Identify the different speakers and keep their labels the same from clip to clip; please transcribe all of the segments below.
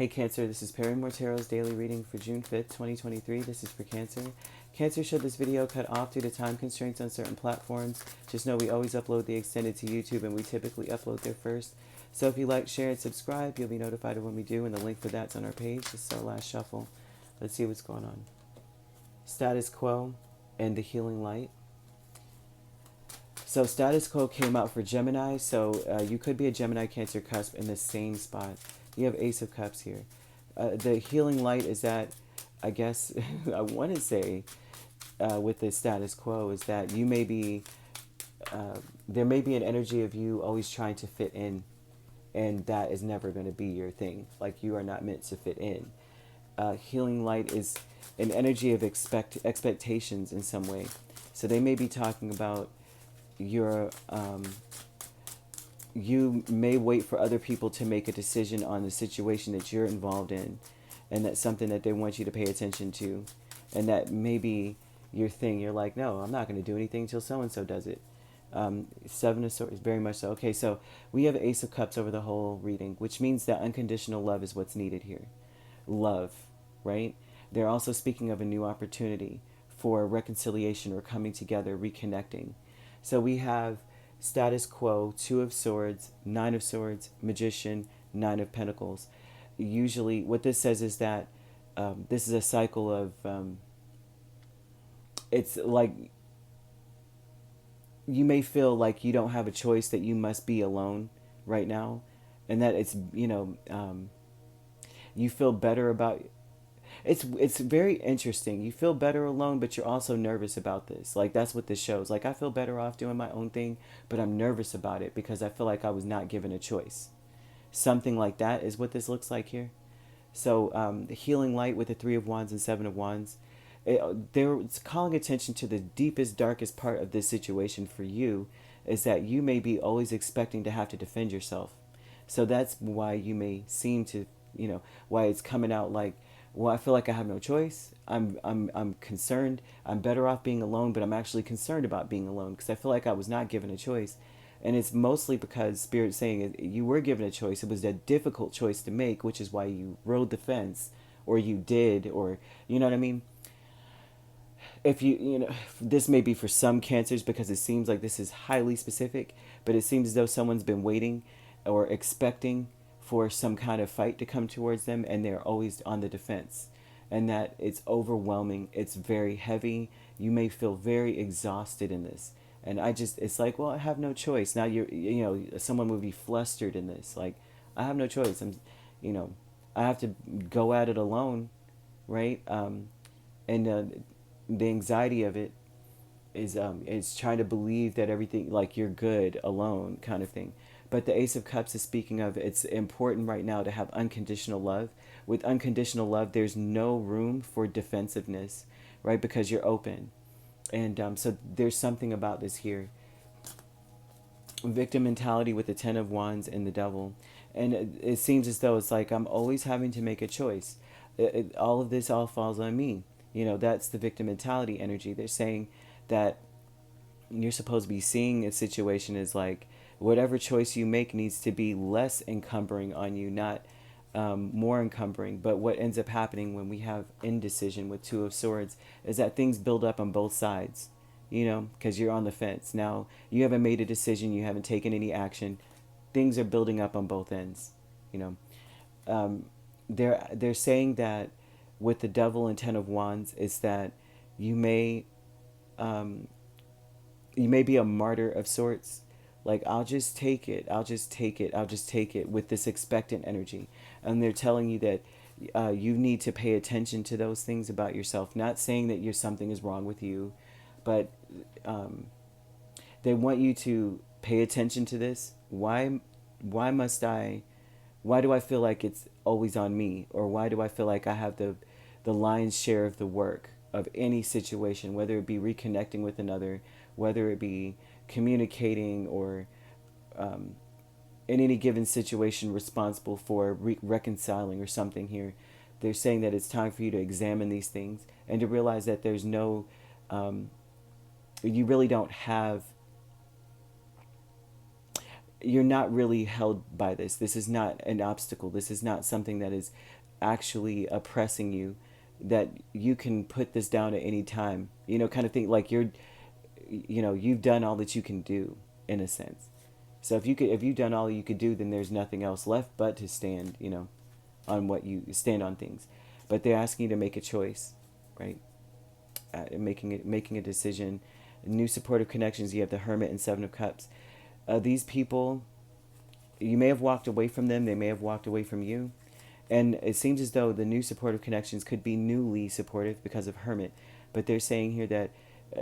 Speaker 1: Hey Cancer, this is Perrymore Tarot's daily reading for June 5th, 2023. This is for Cancer. Cancer, should this video cut off due to time constraints on certain platforms, just know we always upload the extended to YouTube and we typically upload there first. So if you like, share, and subscribe, you'll be notified of when we do, and the link for that's on our page. This is our last shuffle. Let's see what's going on. Status Quo and the Healing Light. So Status Quo came out for Gemini, so you could be a Gemini Cancer cusp in the same spot. You have Ace of Cups here. The Healing Light is that, I guess, I want to say with the Status Quo is that you may be, there may be an energy of you always trying to fit in, and that is never going to be your thing. Like, you are not meant to fit in. Healing Light is an energy of expectations in some way. So they may be talking about your you may wait for other people to make a decision on the situation that you're involved in, and that's something that they want you to pay attention to, and that may be your thing. You're like, no, I'm not going to do anything until so-and-so does it. Seven of Swords, very much so. Okay, so we have Ace of Cups over the whole reading, which means that unconditional love is what's needed here. Love, right? They're also speaking of a new opportunity for reconciliation or coming together, reconnecting. So we have Status Quo, Two of Swords, Nine of Swords, Magician, Nine of Pentacles. Usually what this says is that this is a cycle of, it's like you may feel like you don't have a choice, that you must be alone right now, and that it's, you feel better about. It's very interesting. You feel better alone, but you're also nervous about this. Like, that's what this shows. Like, I feel better off doing my own thing, but I'm nervous about it because I feel like I was not given a choice. Something like that is what this looks like here. So the Healing Light with the Three of Wands and Seven of Wands, they're calling attention to the deepest, darkest part of this situation for you, is that you may be always expecting to have to defend yourself. So that's why you may seem to, why it's coming out like, well, I feel like I have no choice. I'm concerned. I'm better off being alone, but I'm actually concerned about being alone because I feel like I was not given a choice. And it's mostly because Spirit's saying you were given a choice. It was a difficult choice to make, which is why you rode the fence, or you did, or, you know what I mean? If this may be for some Cancers because it seems like this is highly specific, but it seems as though someone's been waiting or expecting for some kind of fight to come towards them, and they're always on the defense, and that it's overwhelming, it's very heavy. You may feel very exhausted in this, and it's like, well, I have no choice. Now someone would be flustered in this, like, I have no choice. I have to go at it alone, right? And the anxiety of it is trying to believe that everything, like, you're good alone, kind of thing. But the Ace of Cups is speaking of, it's important right now to have unconditional love. With unconditional love, there's no room for defensiveness, right? Because you're open. And so there's something about this here. Victim mentality with the Ten of Wands and the Devil. And it seems as though it's like I'm always having to make a choice. All of this all falls on me. That's the victim mentality energy. They're saying that you're supposed to be seeing a situation as like, whatever choice you make needs to be less encumbering on you, not more encumbering. But what ends up happening when we have indecision with Two of Swords is that things build up on both sides, because you're on the fence. Now, you haven't made a decision, you haven't taken any action. Things are building up on both ends, They're saying that with the Devil and Ten of Wands is that you may be a martyr of sorts. Like, I'll just take it, with this expectant energy. And they're telling you that you need to pay attention to those things about yourself. Not saying that something is wrong with you, but they want you to pay attention to this. Why do I feel like it's always on me? Or why do I feel like I have the lion's share of the work of any situation, whether it be reconnecting with another, whether it be communicating, or in any given situation responsible for reconciling or something here. They're saying that it's time for you to examine these things and to realize that there's no, you really don't have you're not really held by this. This is not an obstacle. This is not something that is actually oppressing you, that you can put this down at any time, kind of thing. Like you've done all that you can do, in a sense. So if you've done all you could do, then there's nothing else left but to stand, on what you stand on things. But they're asking you to make a choice, right? Making a decision. New supportive connections. You have the Hermit and Seven of Cups. These people, you may have walked away from them. They may have walked away from you. And it seems as though the new supportive connections could be newly supportive because of Hermit. But they're saying here that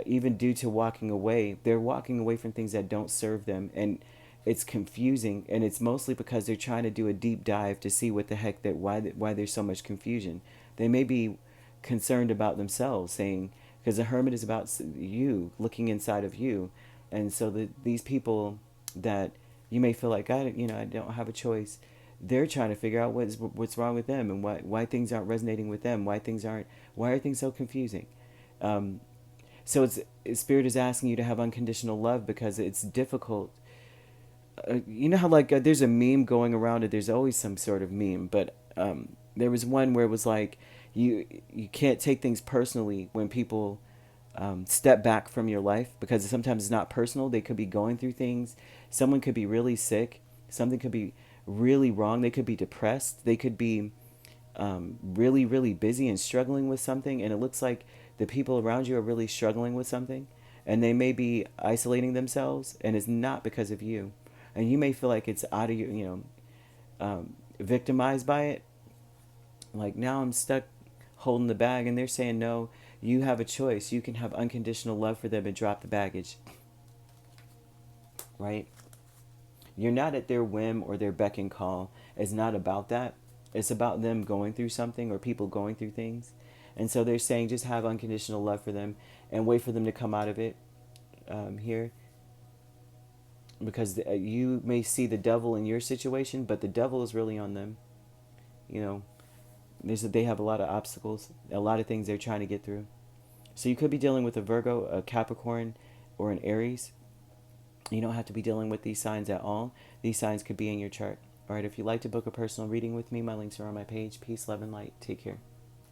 Speaker 1: even due to walking away, they're walking away from things that don't serve them. And it's confusing. And it's mostly because they're trying to do a deep dive to see what the heck, why there's so much confusion. They may be concerned about themselves, saying, because the Hermit is about you, looking inside of you. And so these people that you may feel like, I don't have a choice, they're trying to figure out what's wrong with them, and why things aren't resonating with them, why are things so confusing. So Spirit is asking you to have unconditional love, because it's difficult. You know how there's a meme going around, there's always some sort of meme, but there was one where it was like, you can't take things personally when people step back from your life, because sometimes it's not personal. They could be going through things. Someone could be really sick. Something could be really wrong. They could be depressed. They could be really, really busy and struggling with something. And it looks like the people around you are really struggling with something. And they may be isolating themselves. And it's not because of you. And you may feel like it's out of your, victimized by it. Like, now I'm stuck holding the bag. And they're saying, no, you have a choice. You can have unconditional love for them and drop the baggage. Right? You're not at their whim or their beck and call. It's not about that. It's about them going through something, or people going through things. And so they're saying, just have unconditional love for them and wait for them to come out of it here. Because you may see the devil in your situation, but the devil is really on them. They have a lot of obstacles, a lot of things they're trying to get through. So you could be dealing with a Virgo, a Capricorn, or an Aries. You don't have to be dealing with these signs at all. These signs could be in your chart. All right, if you'd like to book a personal reading with me, my links are on my page. Peace, love, and light. Take care.